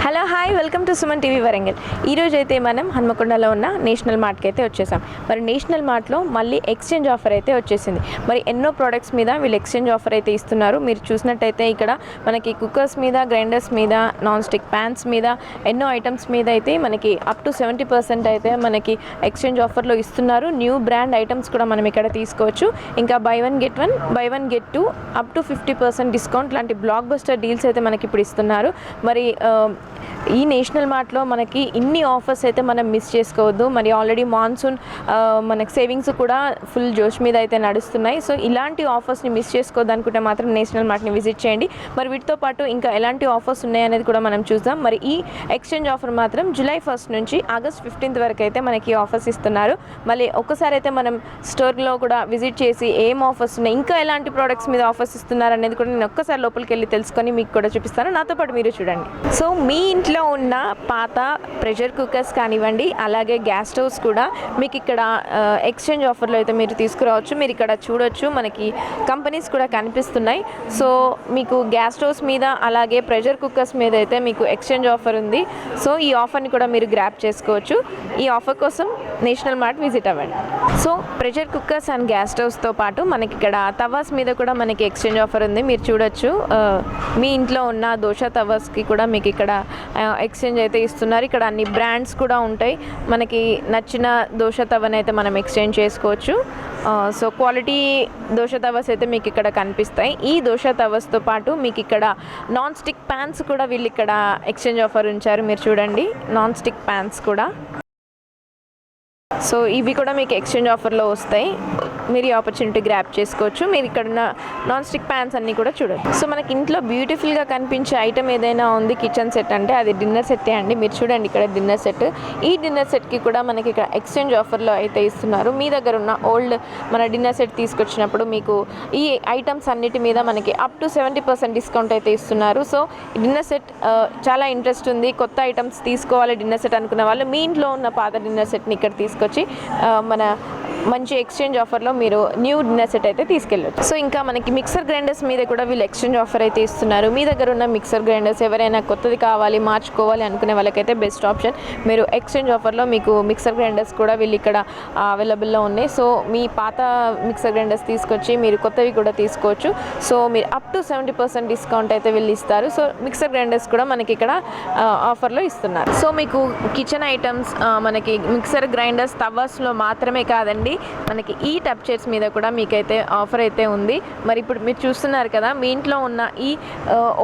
Hello hi welcome to Suman TV Warangal. ఈరోజు అయితే మనం హన్మకొండలో ఉన్న నేషనల్ మార్ట్కి అయితే వచ్చేసాం. మరి నేషనల్ మార్ట్లో మళ్ళీ ఎక్స్చేంజ్ ఆఫర్ అయితే వచ్చేసింది. మరి ఎన్నో ప్రోడక్ట్స్ మీద వీళ్ళు ఎక్స్చేంజ్ ఆఫర్ అయితే ఇస్తున్నారు. మీరు చూసినట్టయితే ఇక్కడ మనకి కుక్కర్స్ మీద, గ్రైండర్స్ మీద, నాన్ స్టిక్ ప్యాన్స్ మీద, ఎన్నో ఐటమ్స్ మీద అయితే మనకి అప్ టు 70% అయితే మనకి ఎక్స్చేంజ్ ఆఫర్లో ఇస్తున్నారు. న్యూ బ్రాండ్ ఐటమ్స్ కూడా మనం ఇక్కడ తీసుకోవచ్చు. ఇంకా by one get two up to 50% discount లాంటి బ్లాక్ బస్టర్ డీల్స్ అయితే మనకి ఇప్పుడు ఇస్తున్నారు. మరి ఈ నేషనల్ మార్ట్లో మనకి ఇన్ని ఆఫర్స్ అయితే మనం మిస్ చేసుకోవద్దు. మరి ఆల్రెడీ మాన్సూన్ మనకి సేవింగ్స్ కూడా ఫుల్ జోష్ మీద అయితే నడుస్తున్నాయి. సో ఇలాంటి ఆఫర్స్ని మిస్ చేసుకోవద్దు అనుకుంటే మాత్రం నేషనల్ మార్ట్ని విజిట్ చేయండి. మరి వీటితో పాటు ఇంకా ఎలాంటి ఆఫర్స్ ఉన్నాయనేది కూడా మనం చూద్దాం. మరి ఈ ఎక్స్చేంజ్ ఆఫర్ మాత్రం జూలై 1 నుంచి ఆగస్ట్ 15 వరకు అయితే మనకి ఆఫర్స్ ఇస్తున్నారు. మళ్ళీ ఒక్కసారి అయితే మనం స్టోర్లో కూడా విజిట్ చేసి ఏం ఆఫర్స్ ఉన్నాయి, ఇంకా ఎలాంటి ప్రోడక్ట్స్ మీద ఆఫర్స్ ఇస్తున్నారు అనేది కూడా నేను ఒక్కసారి లోపలికి వెళ్ళి తెలుసుకొని మీకు కూడా చూపిస్తాను. నాతో పాటు మీరు చూడండి. సో మీ ఇంట్లో ఉన్న పాత ప్రెషర్ కుక్కర్స్ కానివ్వండి, అలాగే గ్యాస్ స్టవ్స్ కూడా మీకు ఇక్కడ ఎక్స్చేంజ్ ఆఫర్లో అయితే మీరు తీసుకురావచ్చు. మీరు ఇక్కడ చూడొచ్చు, మనకి కంపెనీస్ కూడా కనిపిస్తున్నాయి. సో మీకు గ్యాస్ స్టవ్స్ మీద అలాగే ప్రెషర్ కుక్కర్స్ మీద అయితే మీకు ఎక్స్చేంజ్ ఆఫర్ ఉంది. సో ఈ ఆఫర్ని కూడా మీరు గ్రాప్ చేసుకోవచ్చు. ఈ ఆఫర్ కోసం నేషనల్ మార్ట్ విజిట్ అవ్వండి. So pressure cookers and gas స్టవ్స్తో పాటు మనకి ఇక్కడ తవాస్ మీద కూడా మనకి ఎక్స్చేంజ్ ఆఫర్ ఉంది. మీరు చూడొచ్చు, మీ ఇంట్లో ఉన్న దోశ తవాస్కి కూడా మీకు ఇక్కడ ఎక్స్చేంజ్ అయితే ఇస్తున్నారు. ఇక్కడ అన్ని బ్రాండ్స్ కూడా ఉంటాయి. మనకి నచ్చిన దోశ తవని అయితే మనం ఎక్స్చేంజ్ చేసుకోవచ్చు. సో క్వాలిటీ దోశ తవాస్ అయితే మీకు ఇక్కడ కనిపిస్తాయి. ఈ దోశ తవాస్తో పాటు మీకు ఇక్కడ నాన్ స్టిక్ ప్యాన్స్ కూడా వీళ్ళు ఇక్కడ ఎక్స్చేంజ్ ఆఫర్ ఉంచారు. మీరు చూడండి, నాన్ స్టిక్ ప్యాన్స్ కూడా. సో ఇవి కూడా మీకు ఎక్స్చేంజ్ ఆఫర్లో వస్తాయి. మీరు ఈ ఆపర్చునిటీ గ్రాప్ చేసుకోవచ్చు. మీరు ఇక్కడ ఉన్న నాన్ స్టిక్ ప్యాన్స్ అన్నీ కూడా చూడొచ్చు. సో మనకి ఇంట్లో బ్యూటిఫుల్గా కనిపించే ఐటమ్ ఏదైనా ఉంది కిచెన్ సెట్ అంటే అది డిన్నర్ సెట్టే అండి. మీరు చూడండి, ఇక్కడ డిన్నర్ సెట్. ఈ డిన్నర్ సెట్కి కూడా మనకి ఇక్కడ ఎక్స్చేంజ్ ఆఫర్లో అయితే ఇస్తున్నారు. మీ దగ్గర ఉన్న ఓల్డ్ మన డిన్నర్ సెట్ తీసుకొచ్చినప్పుడు మీకు ఈ ఐటమ్స్ అన్నిటి మీద మనకి అప్ టు 70% డిస్కౌంట్ అయితే ఇస్తున్నారు. సో డిన్నర్ సెట్ చాలా ఇంట్రెస్ట్ ఉంది, కొత్త ఐటమ్స్ తీసుకోవాలి డిన్నర్ సెట్ అనుకున్న వాళ్ళు మీ ఇంట్లో ఉన్న పాత డిన్నర్ సెట్ని ఇక్కడ తీసుకొచ్చి మన మంచి ఎక్స్చేంజ్ ఆఫర్లో మీరు న్యూ డిన్నర్ సెట్ అయితే తీసుకెళ్ళచ్చు. సో ఇంకా మనకి మిక్సర్ గ్రైండర్స్ మీద కూడా వీళ్ళు ఎక్స్చేంజ్ ఆఫర్ అయితే ఇస్తున్నారు. మీ దగ్గర ఉన్న మిక్సర్ గ్రైండర్స్ ఎవరైనా కొత్తది కావాలి, మార్చుకోవాలి అనుకునే వాళ్ళకైతే బెస్ట్ ఆప్షన్. మీరు ఎక్స్చేంజ్ ఆఫర్లో మీకు మిక్సర్ గ్రైండర్స్ కూడా వీళ్ళు ఇక్కడ అవైలబుల్లో ఉన్నాయి. సో మీ పాత మిక్సర్ గ్రైండర్స్ తీసుకొచ్చి మీరు కొత్తవి కూడా తీసుకోవచ్చు. సో మీరు అప్ టు 70% డిస్కౌంట్ అయితే వీళ్ళు ఇస్తారు. సో మిక్సర్ గ్రైండర్స్ కూడా మనకి ఇక్కడ ఆఫర్లో ఇస్తున్నారు. సో మీకు కిచెన్ ఐటమ్స్, మనకి మిక్సర్ గ్రైండర్స్, తవాస్లో మాత్రమే కాదండి, మనకి ఈ టప్ చైర్స్ మీద కూడా మీకైతే ఆఫర్ అయితే ఉంది. మరి ఇప్పుడు మీరు చూస్తున్నారు కదా, మీ ఇంట్లో ఉన్న ఈ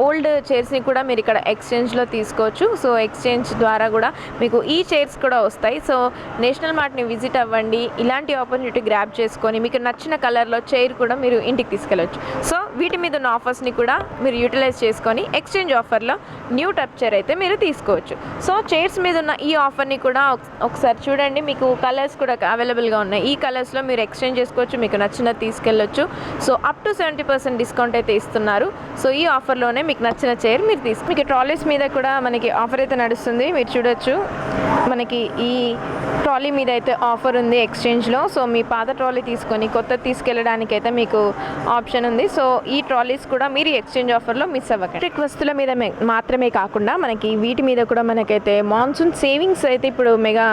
ఓల్డ్ చైర్స్ని కూడా మీరు ఇక్కడ ఎక్స్చేంజ్లో తీసుకోవచ్చు. సో ఎక్స్చేంజ్ ద్వారా కూడా మీకు ఈ చైర్స్ కూడా వస్తాయి. సో నేషనల్ మార్ట్ని విజిట్ అవ్వండి, ఇలాంటి ఆపర్చునిటీ గ్రాప్ చేసుకొని మీకు నచ్చిన కలర్లో చైర్ కూడా మీరు ఇంటికి తీసుకెళ్ళచ్చు. సో వీటి మీద ఉన్న ఆఫర్స్ని కూడా మీరు యూటిలైజ్ చేసుకొని ఎక్స్చేంజ్ ఆఫర్లో న్యూ టప్ చైర్ అయితే మీరు తీసుకోవచ్చు. సో చైర్స్ మీద ఉన్న ఈ ఆఫర్ని కూడా ఒకసారి చూడండి, మీకు కలర్స్ కూడా అవైలబుల్గా ఉన్నాయి. ఈ కలర్స్లో మీరు ఎక్స్చేంజ్ చేసుకోవచ్చు, మీకు నచ్చినది తీసుకెళ్ళొచ్చు. సో అప్ టు 70% డిస్కౌంట్ అయితే ఇస్తున్నారు. సో ఈ ఆఫర్లోనే మీకు నచ్చిన చైర్ మీరు మీకు ట్రాలీస్ మీద కూడా మనకి ఆఫర్ అయితే నడుస్తుంది. మీరు చూడొచ్చు, మనకి ఈ ట్రాలీ మీద అయితే ఆఫర్ ఉంది ఎక్స్చేంజ్లో. సో మీ పాత ట్రాలీ తీసుకొని కొత్తది తీసుకెళ్ళడానికి అయితే మీకు ఆప్షన్ ఉంది. సో ఈ ట్రాలీస్ కూడా మీరు ఎక్స్చేంజ్ ఆఫర్లో మిస్ అవ్వకండి. ఎలక్ట్రిక్ వస్తువుల మీద మాత్రమే కాకుండా మనకి వీటి మీద కూడా మనకైతే మాన్సూన్ సేవింగ్స్ అయితే ఇప్పుడు మెగా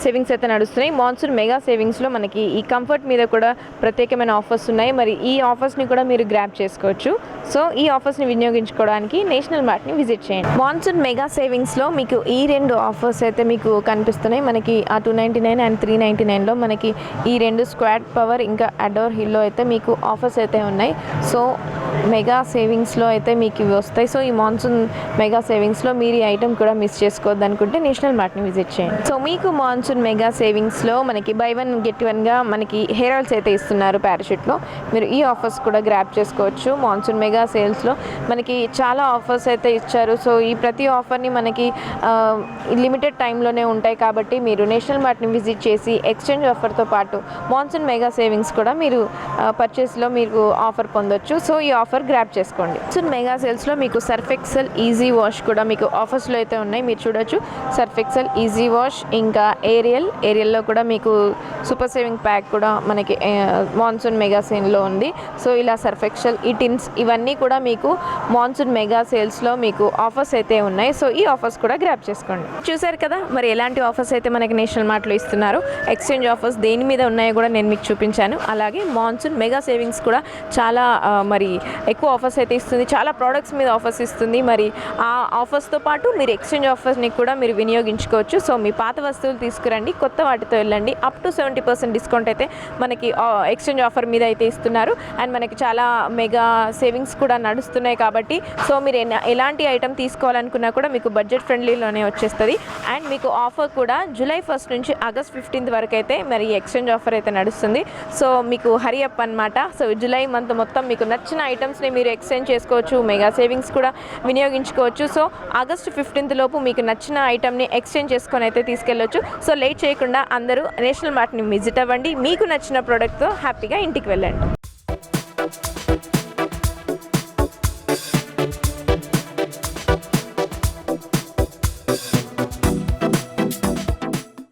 సేవింగ్స్ అయితే నడుస్తున్నాయి. మాన్సూన్ మెగా సేవింగ్స్లో మనకి ఈ కంఫర్ట్ మీద కూడా ప్రత్యేకమైన ఆఫర్స్ ఉన్నాయి. మరి ఈ ఆఫర్స్ని కూడా మీరు గ్రాప్ చేసుకోవచ్చు. సో ఈ ఆఫర్స్ని వినియోగించుకోవడానికి నేషనల్ మార్ట్ని విజిట్ చేయండి. మాన్సూన్ మెగా సేవింగ్స్లో మీకు ఈ రెండు ఆఫర్స్ అయితే మీకు కనిపిస్తున్నాయి. మనకి ఆ 299 అండ్ 399లో మనకి ఈ రెండు స్క్వాడ్ పవర్ ఇంకా అడోర్ హిల్లో అయితే మీకు ఆఫర్స్ అయితే ఉన్నాయి. సో మెగా సేవింగ్స్లో అయితే మీకు ఇవి వస్తాయి. సో ఈ మాన్సూన్ మెగా సేవింగ్స్లో మీరు ఈ ఐటమ్ కూడా మిస్ చేసుకోవద్దు అనుకుంటే నేషనల్ మార్ట్ని విజిట్ చేయండి. సో మీకు మాన్సూన్ మెగా సేవింగ్స్లో మనకి బై వన్ గెట్ వన్గా మనకి హెయిర్ ఆయిల్స్ అయితే ఇస్తున్నారు పారాషూట్లో. మీరు ఈ ఆఫర్స్ కూడా గ్రాప్ చేసుకోవచ్చు. మాన్సూన్ మెగా సేల్స్లో మనకి చాలా ఆఫర్స్ అయితే ఇచ్చారు. సో ఈ ప్రతి ఆఫర్ని మనకి లిమిటెడ్ టైంలోనే ఉంటాయి కాబట్టి మీరు నేషనల్ మార్ట్ని విజిట్ చేసి ఎక్స్చేంజ్ ఆఫర్తో పాటు మాన్సూన్ మెగా సేవింగ్స్ కూడా మీరు పర్చేస్లో మీరు ఆఫర్ పొందొచ్చు. సో ఈ ఆఫర్ గ్రాప్ చేసుకోండి. సో మెగా సేల్స్లో మీకు సర్ఫ్ ఎక్సెల్ ఈజీ వాష్ కూడా మీకు ఆఫర్స్లో అయితే ఉన్నాయి. మీరు చూడొచ్చు సర్ఫ్ ఎక్సెల్ ఈజీ వాష్, ఇంకా ఏరియల్లో కూడా మీకు సూపర్ సేవింగ్ ప్యాక్ కూడా మనకి మాన్సూన్ మెగా సేల్లో ఉంది. సో ఇలా సర్ఫ్ ఎక్సెల్, ఈ టిన్స్ ఇవన్నీ కూడా మీకు మాన్సూన్ మెగా సేల్స్లో మీకు ఆఫర్స్ అయితే ఉన్నాయి. సో ఈ ఆఫర్స్ కూడా గ్రాప్ చేసుకోండి. చూసారు కదా మరి ఎలాంటి ఆఫర్స్ అయితే మనకి నేషనల్ మార్ట్లో ఇస్తున్నారు. ఎక్స్చేంజ్ ఆఫర్స్ దేని మీద ఉన్నాయో కూడా నేను మీకు చూపించాను. అలాగే మాన్సూన్ మెగా సేవింగ్స్ కూడా చాలా మరి ఎక్కువ ఆఫర్స్ అయితే ఇస్తుంది, చాలా ప్రోడక్ట్స్ మీద ఆఫర్స్ ఇస్తుంది. మరి ఆ ఆఫర్స్తో పాటు మీరు ఎక్స్చేంజ్ ఆఫర్స్ని కూడా మీరు వినియోగించుకోవచ్చు. సో మీ పాత వస్తువులు తీసుకురండి, కొత్త వాటితో వెళ్ళండి. అప్ టు 70% డిస్కౌంట్ అయితే మనకి ఎక్స్చేంజ్ ఆఫర్ మీద అయితే ఇస్తున్నారు. అండ్ మనకి చాలా మెగా సేవింగ్స్ కూడా నడుస్తున్నాయి కాబట్టి సో మీరు ఎలాంటి ఐటమ్ తీసుకోవాలనుకున్నా కూడా మీకు బడ్జెట్ ఫ్రెండ్లీలోనే వచ్చేస్తుంది. అండ్ మీకు ఆఫర్ కూడా జూలై 1 నుంచి ఆగస్ట్ 15 వరకు అయితే మరి ఎక్స్చేంజ్ ఆఫర్ అయితే నడుస్తుంది. సో మీకు హరి అప్ అనమాట. సో జూలై మంత్ మొత్తం మీకు నచ్చిన ఐటమ్స్ని మీరు ఎక్స్చేంజ్ చేసుకోవచ్చు, మెగా సేవింగ్స్ కూడా వినియోగించుకోవచ్చు. సో ఆగస్ట్ 15 లోపు మీకు నచ్చిన ఐటమ్ని ఎక్స్చేంజ్ చేసుకొని అయితే తీసుకెళ్ళొచ్చు. సో లేట్ చేయకుండా అందరూ నేషనల్ మార్ట్ని విజిట్ అవ్వండి, మీకు నచ్చిన ప్రోడక్ట్తో హ్యాపీగా ఇంటికి వెళ్ళండి.